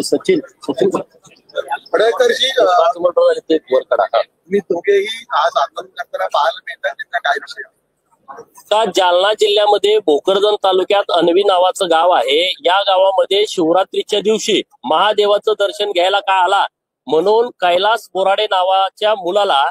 सचिन फडळकरजी मी दोघेही आज आंदोलन करताना पाहायला मिळतात, त्यांचा काय विषय? का जालना जिल्ह्यामध्ये भोकरदन तालुक्यात अनवी नावाचं गाव आहे. या गावामध्ये शिवरात्रीच्या दिवशी महादेवाचं दर्शन घ्यायला का आला म्हणून कैलास बोराडे नावाच्या मुलाला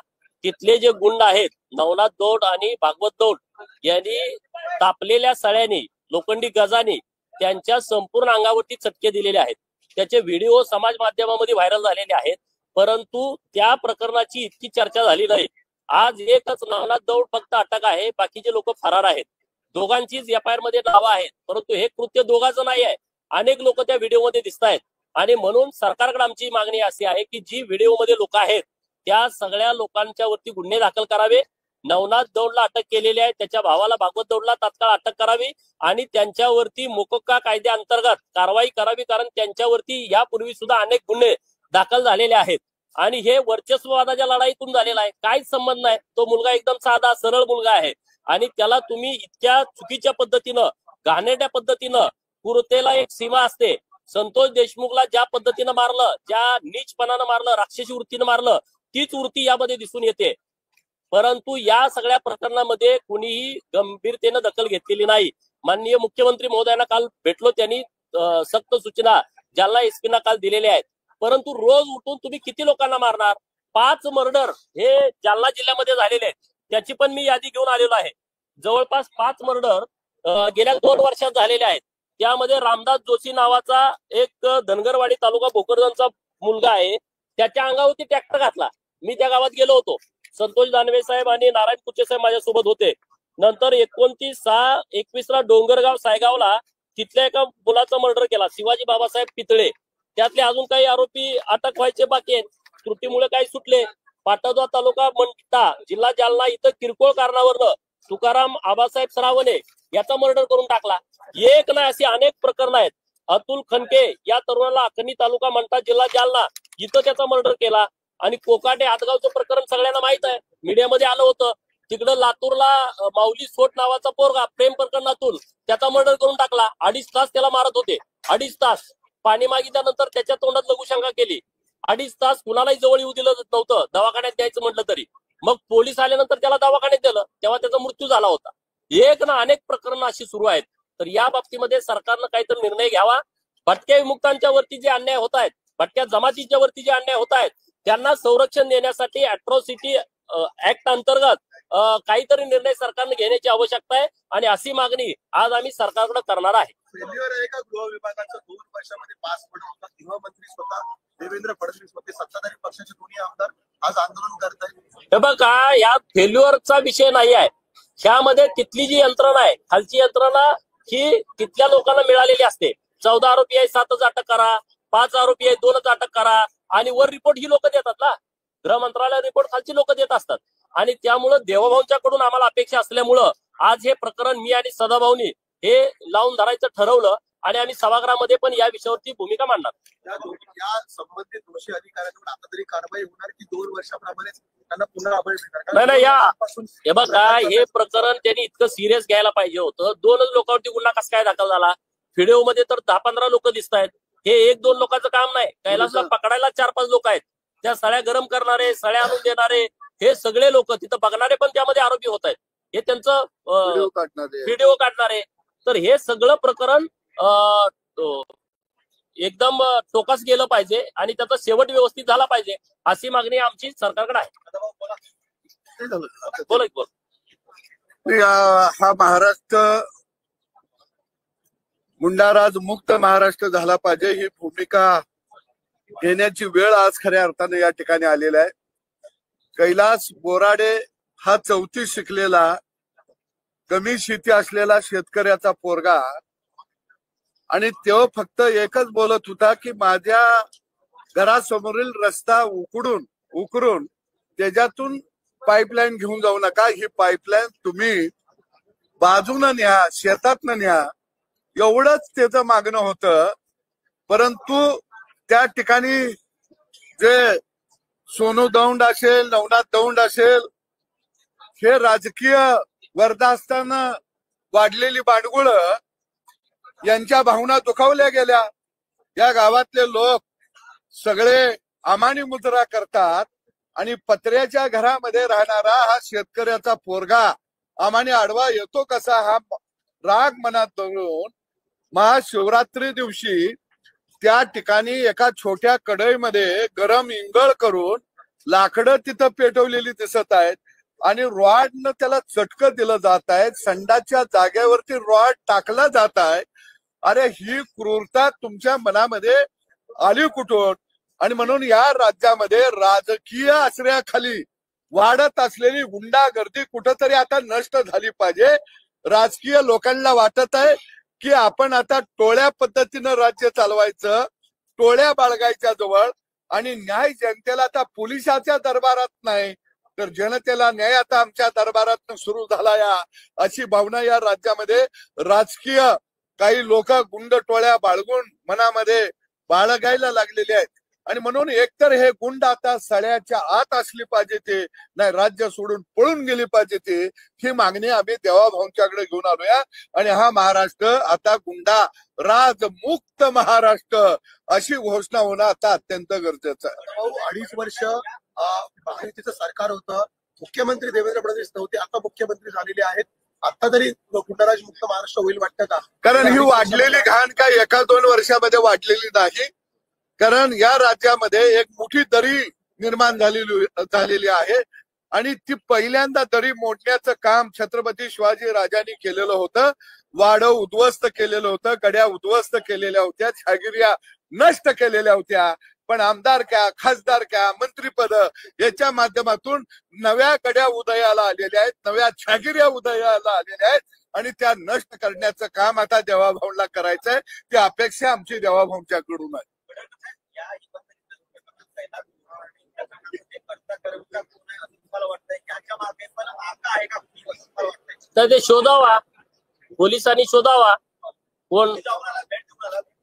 तिथले जे गुंड आहेत नवनाथ दौड आणि भागवत दौड यांनी तापलेल्या सळ्यांनी लोखंडी गजानी त्यांच्या संपूर्ण अंगावरती चटके दिलेले आहेत. त्याचे व्हिडिओ समाज माध्यमामध्ये व्हायरल झालेले आहेत, परंतु त्या प्रकरणाची इतकी चर्चा झाली नाही. आज एकच नवनाथ दौड फक्त अटक आहे, बाकीचे लोक फरार आहेत. दोघांचीच एफआयआर मध्ये नावं आहेत, परंतु हे कृत्य दोघांचं नाही आहे. अनेक लोक त्या व्हिडिओमध्ये दिसत आहेत आणि म्हणून सरकारकडे आमची मागणी अशी आहे की जी व्हिडिओमध्ये लोक आहेत त्या सगळ्या लोकांच्या वरती गुन्हे दाखल करावे. नवनाथ दौडला अटक केलेली आहे, त्याच्या भावाला भागवत दौडला तात्काळ अटक करावी आणि त्यांच्यावरती मोकोक्का कायद्याअंतर्गत कारवाई करावी, कारण त्यांच्यावरती यापूर्वी सुद्धा अनेक गुन्हे दाखल झालेले आहेत आणि हे वर्चस्ववादाच्या लढाईतून झालेला आहे. काहीच संबंध नाही. तो मुलगा एकदम साधा सरळ मुलगा आहे आणि त्याला तुम्ही इतक्या चुकीच्या पद्धतीनं घाणेरड्या पद्धतीनं पुरतेला एक सीमा असते. संतोष देशमुखला ज्या पद्धतीनं मारलं, ज्या नीचपणानं मारलं, राक्षसी वृत्तीनं मारलं, तीच वृत्ती यामध्ये दिसून येते. परंतु या सगळ्या प्रकरणामध्ये कुणीही गंभीरतेनं दखल घेतलेली नाही. माननीय मुख्यमंत्री महोदयांना काल भेटलो, त्यांनी सक्त सूचना जालना एसपीना काल दिलेल्या आहेत. परंतु रोज उठून तुम्ही किती लोकांना मारणार? 5 मर्डर हे जालना जिल्ह्यामध्ये झालेले आहेत, त्याची पण मी यादी घेऊन आलेलो आहे. जवळपास 5 मर्डर गेल्या 2 वर्षात झालेले आहेत. त्यामध्ये रामदास जोशी नावाचा एक धनगरवाडी तालुका भोकरदनचा मुलगा आहे, त्याच्या अंगावरती ट्रॅक्टर घातला. मी त्या गावात गेलो होतो. संतोष दानवे साहेब आणि नारायण कुचे साहेब माझ्यासोबत होते. नंतर 29/6/21 डोंगरगाव सायगावला तिथल्या एका मुलाचा मर्डर केला, शिवाजी बाबासाहेब पितळे. त्यातले अजून काही आरोपी अटक व्हायचे बाकी आहेत, त्रुटीमुळे काही सुटले. पाटोदा तालुका मंठा जिल्हा जालना इथं किरकोळ कारणावरनं तुकाराम आबासाहेब सरावणे याचा मर्डर करून टाकला. एक नाही अशी अनेक प्रकरण आहेत. अतुल खनके या तरुणाला अखनी तालुका मंठा जिल्हा जालना इथं त्याचा मर्डर केला. आणि कोकाटे आतगावचं प्रकरण सगळ्यांना माहित आहे, मीडियामध्ये आलं होतं. तिकडं लातूरला माऊली सोट नावाचा पोरगा प्रेम प्रकरणातून त्याचा मर्डर करून टाकला. 2.5 तास त्याला मारत होते, 2.5 तास पाणी मागितल्यानंतर त्याच्या तोंडात लघुशंका केली. 2.5 तास कुणालाही जवळ येऊ दिलं नव्हतं दवाखान्यात द्यायचं म्हटलं तरी. मग पोलीस आल्यानंतर त्याला दवाखान्यात दिलं, तेव्हा त्याचा मृत्यू झाला होता. एक ना अनेक प्रकरणं अशी सुरू आहेत. तर या बाबतीमध्ये सरकारनं काहीतरी निर्णय घ्यावा. भटक्या विमुक्तांच्या वरती जे अन्याय होत आहेत, भटक्या जमातीच्या वरती जे अन्याय होत आहेत, त्यांना संरक्षण देण्यासाठी अॅट्रॉसिटी ऍक्ट अंतर्गत काहीतरी निर्णय सरकारने घेण्याची आवश्यकता आहे आणि अशी मागणी आज आम्ही सरकारकडे करणार आहे. फेल्युअर आहे का गृह विभागाचं? 2 वर्षामध्ये पास पडला होता. गृहमंत्री स्वतः देवेंद्र फडणवीस होते, सत्ताधारी पक्षाचे दोन्ही आमदार आज आंदोलन करत आहेत. हे बघा, या फेल्युअरचा विषय नाही आहे. ह्यामध्ये तिथली जी यंत्रणा आहे, खालची यंत्रणा ही तिथल्या लोकांना मिळालेली असते. 14 आरोपी आहे 7च अटक करा, 5 आरोपी आहे 2च अटक करा आणि वर रिपोर्ट ही लोक देतात ना. गृह मंत्रालय रिपोर्ट खालची लोक देत असतात आणि त्यामुळं देवाभाऊंच्याकडून आम्हाला अपेक्षा असल्यामुळं आज हे प्रकरण मी आणि सदाभाऊनी हे लावून धरायचं ठरवलं आणि आम्ही सभागृहामध्ये पण या विषयावरती भूमिका मांडणार. या संबंधित दोषी अधिकाऱ्यांवर आता तरी कारवाई होणार की 2 वर्षाप्रमाणे त्यांना पुन्हा अभय मिळणार? नाही, हे बघा, हे प्रकरण त्यांनी इतकं सिरियस घ्यायला पाहिजे होतं. 2च लोकांवरती गुन्हा कसा काय दाखल झाला? व्हिडिओ मध्ये तर 10-15 लोक दिसत आहेत. हे 1-2 लोकांचं काम नाही. कैलासला पकडायला 4-5 लोक आहेत. त्या सळ्या गरम करणारे, सळ्या आणून देणारे, हे सगळे लोक तिथं बघणारे पण त्यामध्ये आरोपी होत आहेत. हे त्यांचं व्हिडिओ काढणारे. तर हे सगळं प्रकरण एकदम टोकास गेलं पाहिजे आणि त्याचा शेवट व्यवस्थित झाला पाहिजे अशी मागणी आमची सरकारकडे आहे. बोला. हा महाराष्ट्र गुंडाराज मुक्त महाराष्ट्र झाला पाहिजे, ही भूमिका घेण्याची वेळ आज खऱ्या अर्थाने या ठिकाणी आलेला आहे. कैलास बोराडे हा 4थी शिकलेला कमी शेती असलेला शेतकऱ्याचा पोरगा आणि तो फक्त एकच बोलत होता की माझ्या घरासमोरील रस्ता उकरून त्याच्यातून पाईपलाईन घेऊन जाऊ नका. ही पाईपलाईन तुम्ही बाजूनं न्या, शेतातनं न्या, एवढंच त्याचं मागणं होतं. परंतु त्या ठिकाणी जे सोनू दौंड असेल, नवनाथ दौंड असेल, हे राजकीय वरदास्तानं वाढलेली बांडगुळ यांच्या भावना दुखावल्या गेल्या. या गावातले लोक सगळे अमानी मुजरा करतात आणि पत्र्याच्या घरामध्ये राहणारा हा शेतकऱ्याचा पोरगा आम्हाने आडवा येतो कसा हा राग मनात धरून महाशिवरात्री दिवशी त्या ठिकाणी एका छोट्या कढईमध्ये गरम इंगळ करून लाकडं तिथं पेटवलेली दिसत आहेत आणि रॉडनं त्याला चटकं दिलं जात आहे. संडाच्या जागेवरती रॉड टाकला जात आहे. अरे ही क्रूरता तुमच्या मनामध्ये आली कुठून? आणि म्हणून या राज्यामध्ये राजकीय आश्रयाखाली वाढत असलेली गुंडागर्दी कुठंतरी आता नष्ट झाली पाहिजे. राजकीय लोकांना वाटत आहे की आपण आता टोळ्या पद्धतीनं राज्य चालवायचं, टोळ्या बाळगायच्या जवळ, आणि न्याय जनतेला आता पोलिसाच्या दरबारात नाही तर जनतेला न्याय आता आमच्या दरबारात सुरू झाला या अशी भावना या राज्यामध्ये राजकीय काही लोक गुंड टोळ्या बाळगून मनामध्ये बाळगायला लागलेले आहेत. आणि म्हणून एकतर हे गुंड आता सळ्याच्या आत असली पाहिजे ते, नाही राज्य सोडून पळून गेली पाहिजे ते, ही मागणी आम्ही देवाभाऊंच्याकडे घेऊन आलोया. आणि हा महाराष्ट्र आता गुंडा राजमुक्त महाराष्ट्र अशी घोषणा होणं आता अत्यंत गरजेचं आहे. 2.5 वर्ष महायुतीचं सरकार होतं, मुख्यमंत्री देवेंद्र फडणवीस नव्हते, आता मुख्यमंत्री झालेले आहेत. आता तरी गुंडाराज मुक्त महाराष्ट्र होईल वाटतं का? कारण ही वाढलेली घाण काय 1-2 वर्षामध्ये वाढलेली नाही. कारण या राज्यामध्ये एक मोठी दरी निर्माण झालेली आहे आणि ती पहिल्यांदा दरी मोडण्याचं काम छत्रपती शिवाजी राजांनी केलेलं होतं. वाडं उद्ध्वस्त केलेलं होतं, गड्या उद्ध्वस्त केलेल्या होत्या, जहागिर्या नष्ट केलेल्या होत्या. पण आमदारक्या, खासदारक्या, मंत्रीपद याच्या माध्यमातून नव्या गड्या उदयाला आलेल्या आहेत, नव्या जहागिर्या उदयाला आलेल्या आहेत आणि त्या नष्ट करण्याचं काम आता देवाभाऊंना करायचंय. ती अपेक्षा आमची देवाभाऊंच्याकडून आहे. तर ते शोधावा, पोलिसांनी शोधावा कोण.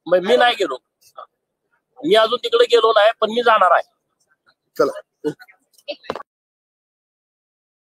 मी नाही गेलो, मी अजून तिकडे गेलो नाही, पण मी जाणार आहे. चला.